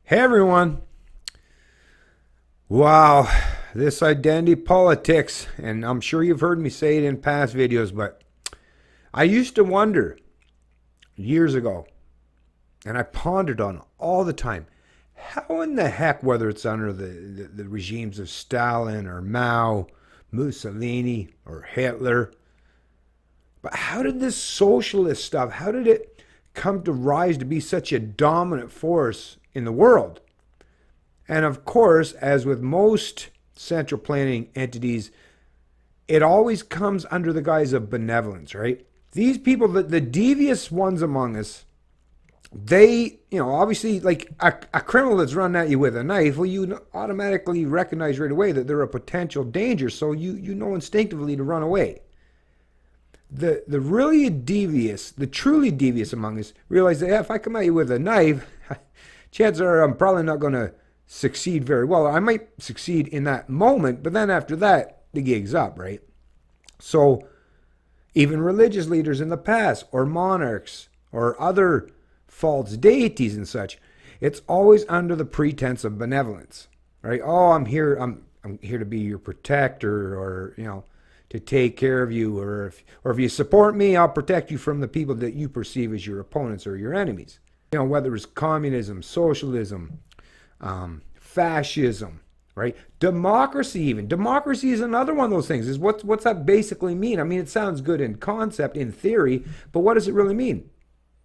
Hey everyone. Wow, this identity politics, and I'm sure you've heard me say it in past videos, but I used to wonder years ago, and I pondered on it all the time, how in the heck, whether it's under the regimes of Stalin or Mao, Mussolini, or Hitler, but how did this socialist stuff, how did it come to rise to be such a dominant force in the world? And of course, as with most central planning entities, it always comes under the guise of benevolence, right? These people, the devious ones among us, they, obviously, like a criminal that's running at you with a knife, well, you automatically recognize right away that they're a potential danger, so you know instinctively to run away. The really devious, the truly devious among us realize that if I come at you with a knife, chances are I'm probably not going to succeed very well. I might succeed in that moment, but then after that, the gig's up, right? So even religious leaders in the past, or monarchs, or other false deities and such, it's always under the pretense of benevolence, right? Oh, I'm here to be your protector, or to take care of you, or if you support me, I'll protect you from the people that you perceive as your opponents or your enemies. Whether it's communism, socialism, fascism, right? Democracy even. Democracy is another one of those things. Is what's that basically mean? I mean, it sounds good in concept, in theory, but what does it really mean?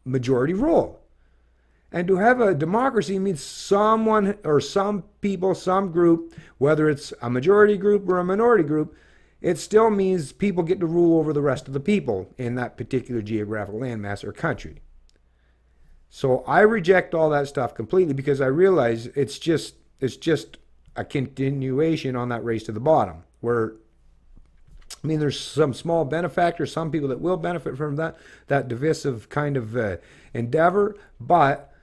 Majority rule. And to have a democracy means someone or some people, some group, whether it's a majority group or a minority group, it still means people get to rule over the rest of the people in that particular geographical landmass or country. So I reject all that stuff completely because I realize it's just a continuation on that race to the bottom. Where, I mean, there's some small benefactors, some people that will benefit from that divisive kind of endeavor, but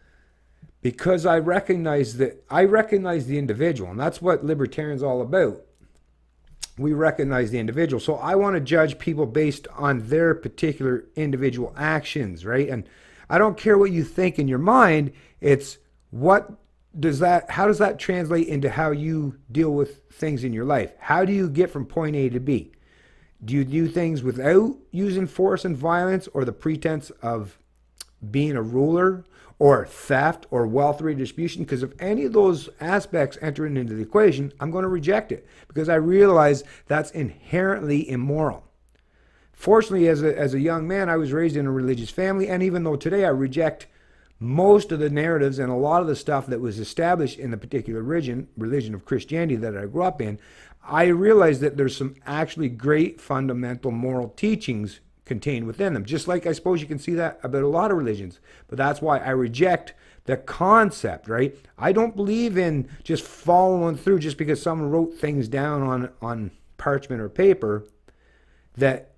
because I recognize the individual, and that's what libertarian's all about. We recognize the individual. So I want to judge people based on their particular individual actions, right? And I don't care what you think in your mind. It's how does that translate into how you deal with things in your life? How do you get from point A to B? Do you do things without using force and violence or the pretense of being a ruler or theft or wealth redistribution? Because if any of those aspects enter into the equation, I'm going to reject it because I realize that's inherently immoral. Fortunately, as a young man, I was raised in a religious family, and even though today I reject most of the narratives and a lot of the stuff that was established in the particular religion of Christianity that I grew up in, I realize that there's some actually great fundamental moral teachings contained within them. Just like I suppose you can see that about a lot of religions. But that's why I reject the concept, right? I don't believe in just following through just because someone wrote things down on parchment or paper, that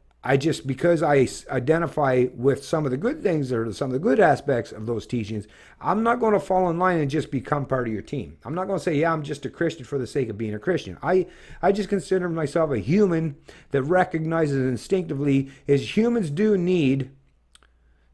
because I identify with some of the good things or some of the good aspects of those teachings, I'm not going to fall in line and just become part of your team. I'm not going to say, yeah, I'm just a Christian for the sake of being a Christian. I just consider myself a human that recognizes instinctively is humans do need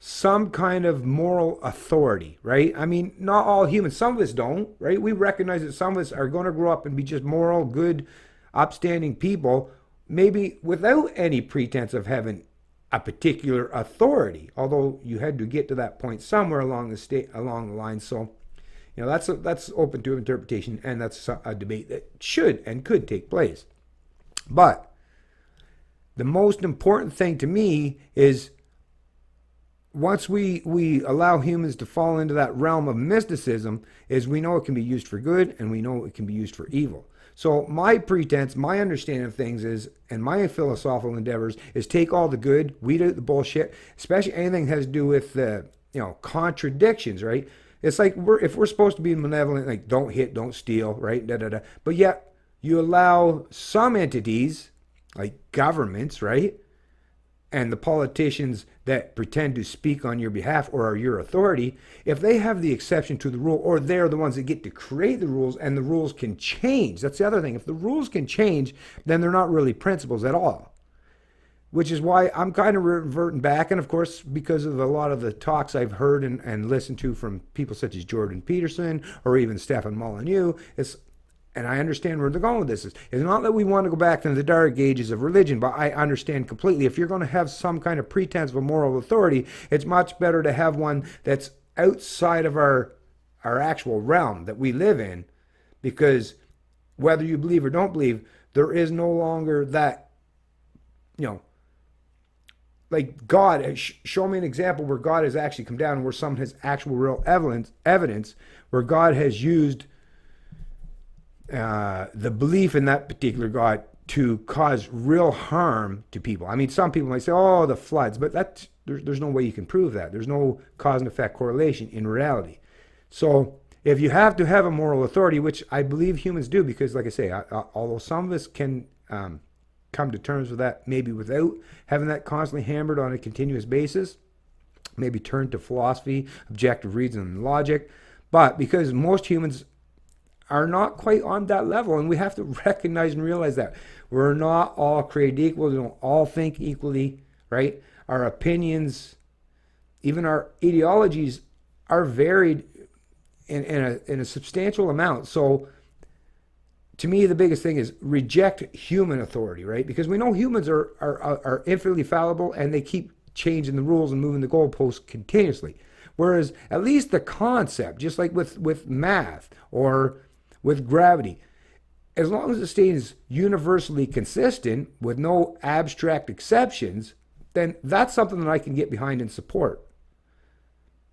some kind of moral authority, right? I mean, not all humans. Some of us don't, right? We recognize that some of us are going to grow up and be just moral, good, upstanding people, maybe without any pretense of having a particular authority, although you had to get to that point somewhere along the line. So, that's open to interpretation, and that's a debate that should and could take place. But the most important thing to me is once we allow humans to fall into that realm of mysticism, is we know it can be used for good and we know it can be used for evil. So my pretense, my understanding of things is, and my philosophical endeavors is take all the good, weed out the bullshit, especially anything that has to do with contradictions, right? It's like if we're supposed to be benevolent, like don't hit, don't steal, right? But yet you allow some entities, like governments, right? And the politicians that pretend to speak on your behalf or are your authority, if they have the exception to the rule, or they're the ones that get to create the rules, and the rules can change. That's the other thing. If the rules can change, then they're not really principles at all. which is why I'm kind of reverting back. And of course, because of a lot of the talks I've heard and listened to from people such as Jordan Peterson or even Stefan Molyneux, and I understand where they're going with this. It's not that we want to go back to the dark ages of religion, but I understand completely. If you're going to have some kind of pretense of a moral authority, it's much better to have one that's outside of our actual realm that we live in, because whether you believe or don't believe, there is no longer that, like God. Show me an example where God has actually come down, where someone has actual real evidence where God has used the belief in that particular God to cause real harm to people. I mean, some people might say, "Oh, the floods," but there's no way you can prove that. There's no cause and effect correlation in reality. So if you have to have a moral authority, which I believe humans do, because like I say, although some of us can come to terms with that maybe without having that constantly hammered on a continuous basis, maybe turn to philosophy, objective reason, and logic, but because most humans are not quite on that level, and we have to recognize and realize that we're not all created equal. We don't all think equally, right? Our opinions, even our ideologies, are varied in a substantial amount. So to me, the biggest thing is reject human authority, right? Because we know humans are infinitely fallible, and they keep changing the rules and moving the goalposts continuously. Whereas at least the concept, just like with math or with gravity, as long as it stays universally consistent with no abstract exceptions, then that's something that I can get behind and support.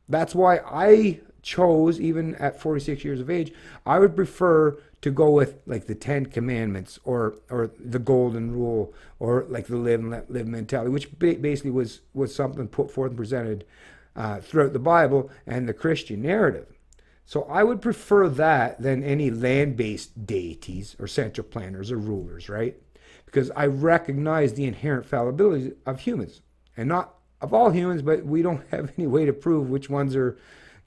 That's why I chose, even at 46 years of age, I would prefer to go with like the 10 Commandments or the Golden Rule, or like the live and let live mentality, which basically was something put forth and presented throughout the Bible and the Christian narrative. So I would prefer that than any land-based deities or central planners or rulers, right? Because I recognize the inherent fallibility of humans, and not of all humans, but we don't have any way to prove which ones are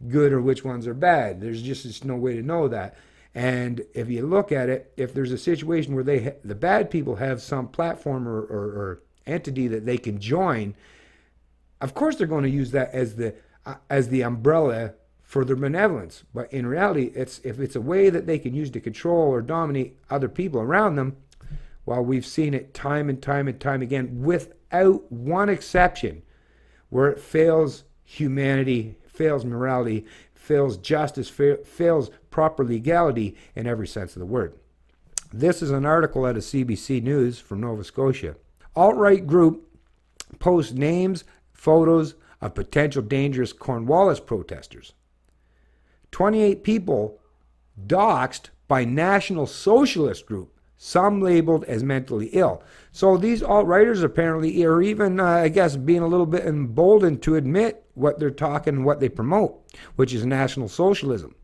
good or which ones are bad. There's just no way to know that. And if you look at it, if there's a situation where the bad people have some platform or entity that they can join, of course they're going to use that as the umbrella for their benevolence. But in reality, if it's a way that they can use to control or dominate other people around them, well, we've seen it time and time and time again, without one exception, where it fails humanity, fails morality, fails justice, fails proper legality in every sense of the word. This is an article out of CBC News from Nova Scotia. Alt-right group posts names, photos of potential dangerous Cornwallis protesters. 28 people doxxed by National Socialist group, some labeled as mentally ill. So these alt-righters apparently are even, I guess, being a little bit emboldened to admit what they're talking and what they promote, which is National Socialism.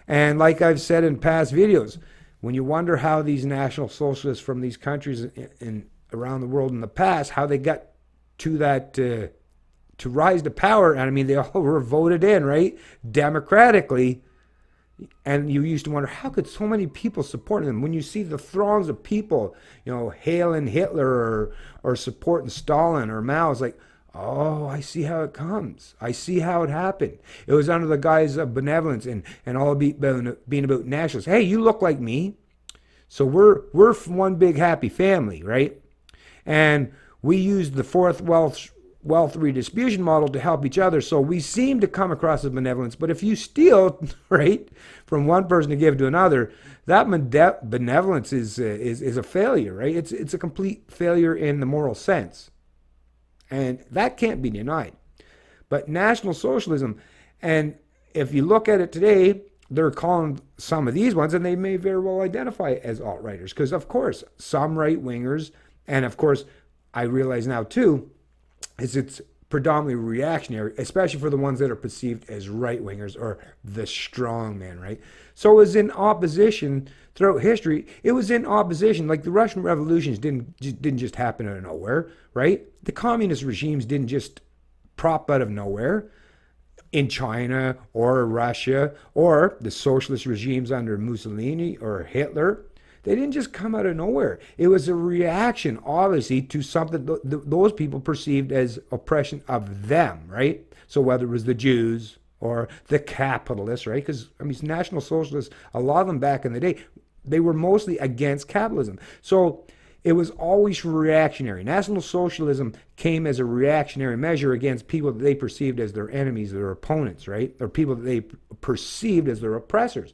And like I've said in past videos, when you wonder how these National Socialists from these countries in around the world in the past, how they got to that, to rise to power, and I mean, they all were voted in, right, democratically. And you used to wonder, how could so many people support them? When you see the throngs of people, hailing Hitler or supporting Stalin or Mao, it's like, oh, I see how it comes. I see how it happened. It was under the guise of benevolence and all being about nationalists. Hey, you look like me, so we're one big happy family, right? And we used the fourth wealth redistribution model to help each other. So we seem to come across as benevolence, but if you steal, right, from one person to give to another, that benevolence is a failure, right? It's a complete failure in the moral sense, and that can't be denied. But National Socialism, and if you look at it today, they're calling some of these ones, and they may very well identify as alt-righters, because of course some right-wingers, and of course I realize now too, it's predominantly reactionary, especially for the ones that are perceived as right-wingers or the strong man, right? So it was in opposition throughout history. It was in opposition, like the Russian revolutions didn't just happen out of nowhere, right? The communist regimes didn't just prop out of nowhere in China or Russia, or the socialist regimes under Mussolini or Hitler. They didn't just come out of nowhere. It was a reaction, obviously, to something those people perceived as oppression of them, right? So whether it was the Jews or the capitalists, right? Because, I mean, National Socialists, a lot of them back in the day, they were mostly against capitalism. So it was always reactionary. National Socialism came as a reactionary measure against people that they perceived as their enemies, their opponents, right? Or people that they perceived as their oppressors.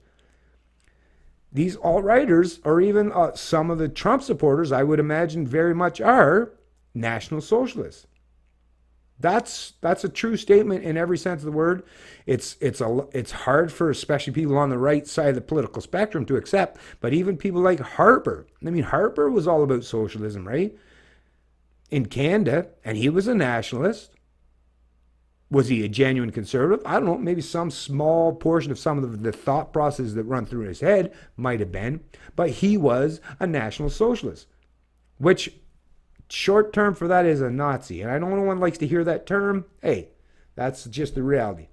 These alt-righters, or even some of the Trump supporters, I would imagine very much are National Socialists. That's a true statement in every sense of the word. It's hard for especially people on the right side of the political spectrum to accept, but even people like Harper. I mean, Harper was all about socialism, right? In Canada, and he was a nationalist. Was he a genuine conservative? I don't know. Maybe some small portion of some of the thought processes that run through his head might have been, but he was a National Socialist, which short term for that is a Nazi. And I know no one likes to hear that term. Hey, that's just the reality.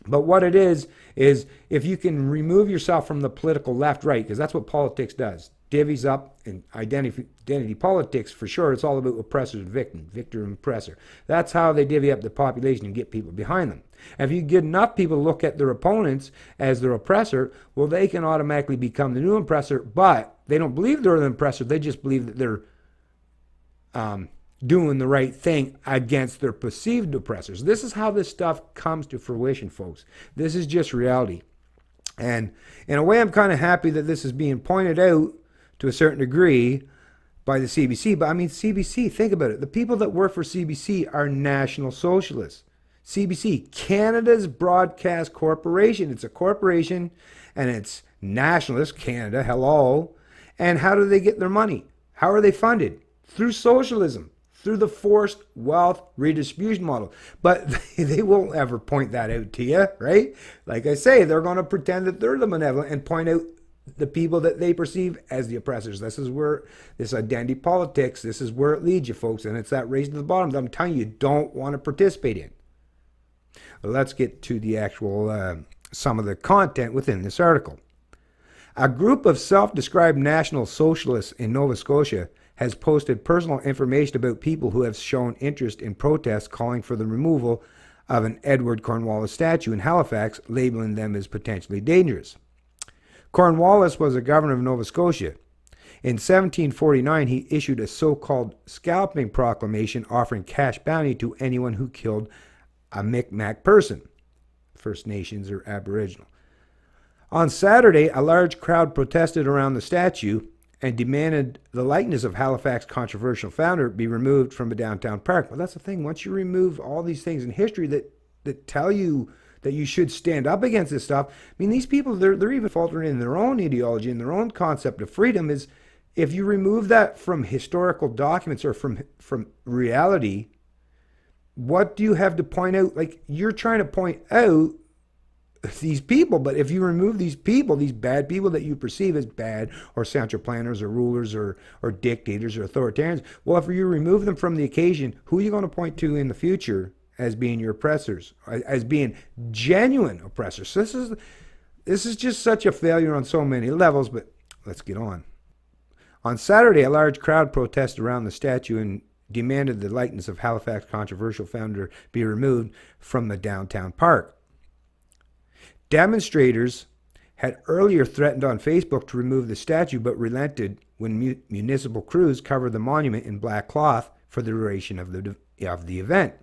But what it is if you can remove yourself from the political left-right, because that's what politics does. Divvies up, and identity politics, for sure, it's all about oppressors and victim, victor and oppressor. That's how they divvy up the population and get people behind them. And if you get enough people to look at their opponents as their oppressor, well, they can automatically become the new oppressor, but they don't believe they're the oppressor. They just believe that they're doing the right thing against their perceived oppressors. This is how this stuff comes to fruition, folks. This is just reality. And in a way, I'm kind of happy that this is being pointed out to a certain degree by the CBC. But I mean, CBC, think about it. The people that work for CBC are National Socialists. CBC, Canada's Broadcast Corporation. It's a corporation and it's nationalist, Canada, hello. And how do they get their money? How are they funded? Through socialism, through the forced wealth redistribution model. But they won't ever point that out to you, right? Like I say, they're going to pretend that they're the benevolent and point out the people that they perceive as the oppressors. This is where this identity politics, this is where it leads you, folks. And it's that race to the bottom that I'm telling you don't want to participate in. Well, let's get to the actual, some of the content within this article. A group of self-described National Socialists in Nova Scotia has posted personal information about people who have shown interest in protests calling for the removal of an Edward Cornwallis statue in Halifax, labeling them as potentially dangerous. Cornwallis was a governor of Nova Scotia. In 1749, he issued a so-called scalping proclamation offering cash bounty to anyone who killed a Micmac person, First Nations or Aboriginal. On Saturday, a large crowd protested around the statue and demanded the likeness of Halifax controversial founder be removed from the downtown park. Well, that's the thing. Once you remove all these things in history that tell you that you should stand up against this stuff, I mean, these people, they're even faltering in their own ideology and their own concept of freedom. Is if you remove that from historical documents or from reality, what do you have to point out? Like, you're trying to point out these people, but if you remove these people, these bad people that you perceive as bad or central planners or rulers or dictators or authoritarians, well, if you remove them from the occasion, who are you going to point to in the future as being your oppressors, as being genuine oppressors? So this is just such a failure on so many levels, but let's get on. On Saturday, a large crowd protested around the statue and demanded the likeness of Halifax controversial founder be removed from the downtown park. Demonstrators had earlier threatened on Facebook to remove the statue, but relented when municipal crews covered the monument in black cloth for the duration of the event.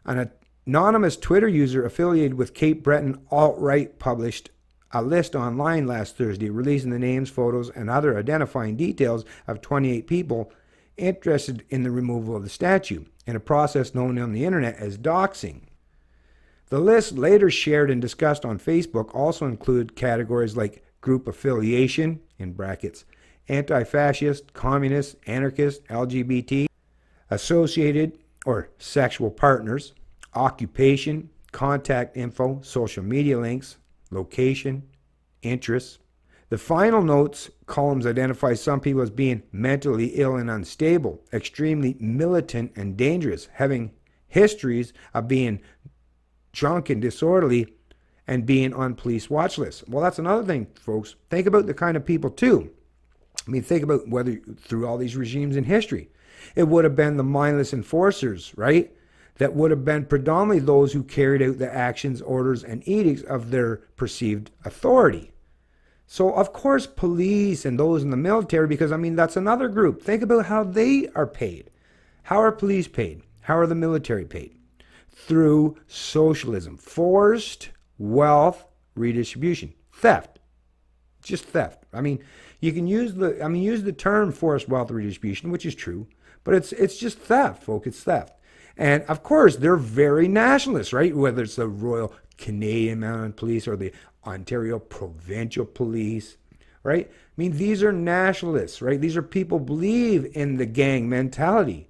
An anonymous Twitter user affiliated with Cape Breton alt-right published a list online last Thursday, releasing the names, photos, and other identifying details of 28 people interested in the removal of the statue, in a process known on the internet as doxing. The list, later shared and discussed on Facebook, also included categories like group affiliation, in brackets, anti-fascist, communist, anarchist, LGBT, associated or sexual partners, occupation, contact info, social media links, location, interests. The final notes columns identify some people as being mentally ill and unstable, extremely militant and dangerous, having histories of being drunk and disorderly, and being on police watch lists. Well, that's another thing, folks. Think about the kind of people, too. I mean, think about whether through all these regimes in history, it would have been the mindless enforcers, right? That would have been predominantly those who carried out the actions, orders, and edicts of their perceived authority. So, of course, police and those in the military, because, I mean, that's another group. Think about how they are paid. How are police paid? How are the military paid? Through socialism. Forced wealth redistribution. Theft. Just theft. I mean, you can use the term forced wealth redistribution, which is true, but it's just theft, folks. It's theft. And of course, they're very nationalist, right? Whether it's the Royal Canadian Mounted Police or the Ontario Provincial Police, right? I mean, these are nationalists, right? These are people who believe in the gang mentality.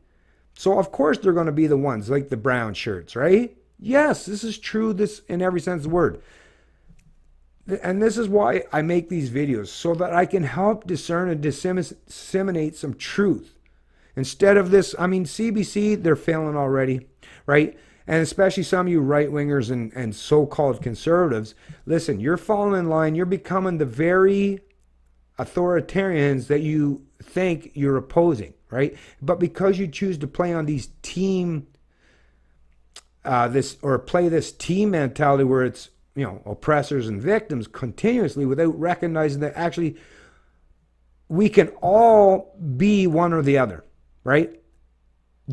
So of course they're going to be the ones like the brown shirts, right? Yes, this is true, this in every sense of the word. And this is why I make these videos, so that I can help discern and disseminate some truth. Instead of this, I mean, CBC, they're failing already, right? And especially some of you right-wingers and so-called conservatives, listen, you're falling in line. You're becoming the very authoritarians that you think you're opposing, right? But because you choose to play on these team, play this team mentality where it's, you know, oppressors and victims continuously without recognizing that actually we can all be one or the other, right?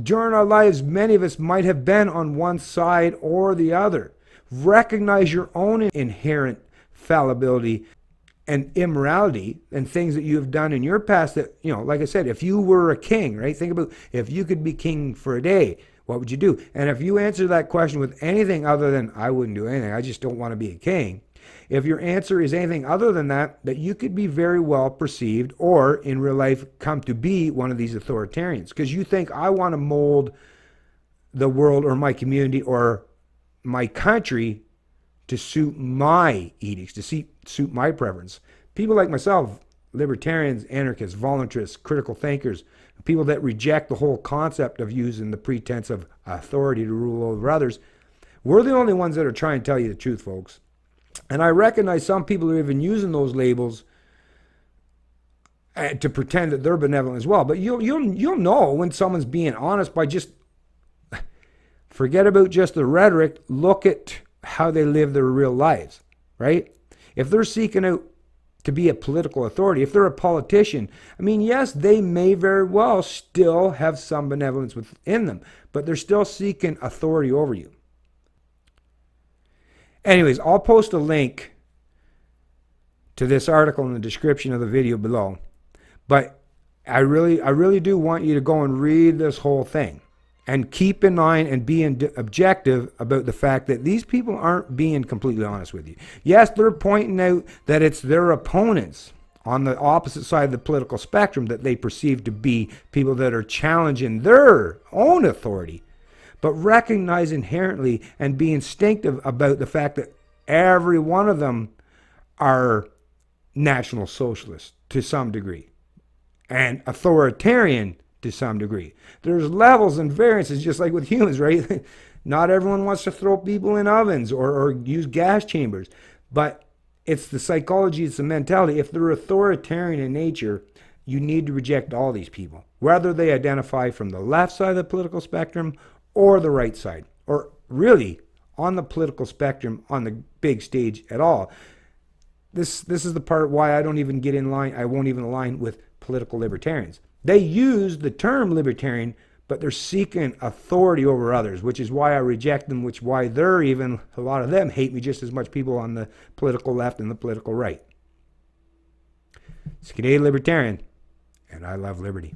During our lives, many of us might have been on one side or the other. Recognize your own inherent fallibility and immorality and things that you have done in your past that, you know, like I said, if you were a king, right? Think about if you could be king for a day, what would you do? And if you answer that question with anything other than, I wouldn't do anything, I just don't want to be a king. If your answer is anything other than that you could be very well perceived or in real life come to be one of these authoritarians. Because you think, I want to mold the world or my community or my country to suit my edicts, to suit my preference. People like myself, libertarians, anarchists, voluntarists, critical thinkers, people that reject the whole concept of using the pretense of authority to rule over others, we're the only ones that are trying to tell you the truth, folks. And I recognize some people are even using those labels to pretend that they're benevolent as well. But you'll know when someone's being honest by just forget about just the rhetoric. Look at how they live their real lives, right? If they're seeking out to be a political authority, if they're a politician, I mean, yes, they may very well still have some benevolence within them, but they're still seeking authority over you. Anyways, I'll post a link to this article in the description of the video below. But I really do want you to go and read this whole thing. And keep in mind and be objective about the fact that these people aren't being completely honest with you. Yes, they're pointing out that it's their opponents on the opposite side of the political spectrum that they perceive to be people that are challenging their own authority. But recognize inherently and be instinctive about the fact that every one of them are National Socialists to some degree and authoritarian to some degree. There's levels and variances just like with humans, right? Not everyone wants to throw people in ovens or use gas chambers, but it's the psychology, it's the mentality. If they're authoritarian in nature, you need to reject all these people, whether they identify from the left side of the political spectrum or the right side, or really on the political spectrum on the big stage at all. This is the part why I don't even get in line. I won't even align with political libertarians. They use the term libertarian, but they're seeking authority over others, which is why I reject them, which is why they're even, a lot of them hate me just as much people on the political left and the political right. It's Canadian Libertarian, and I love liberty.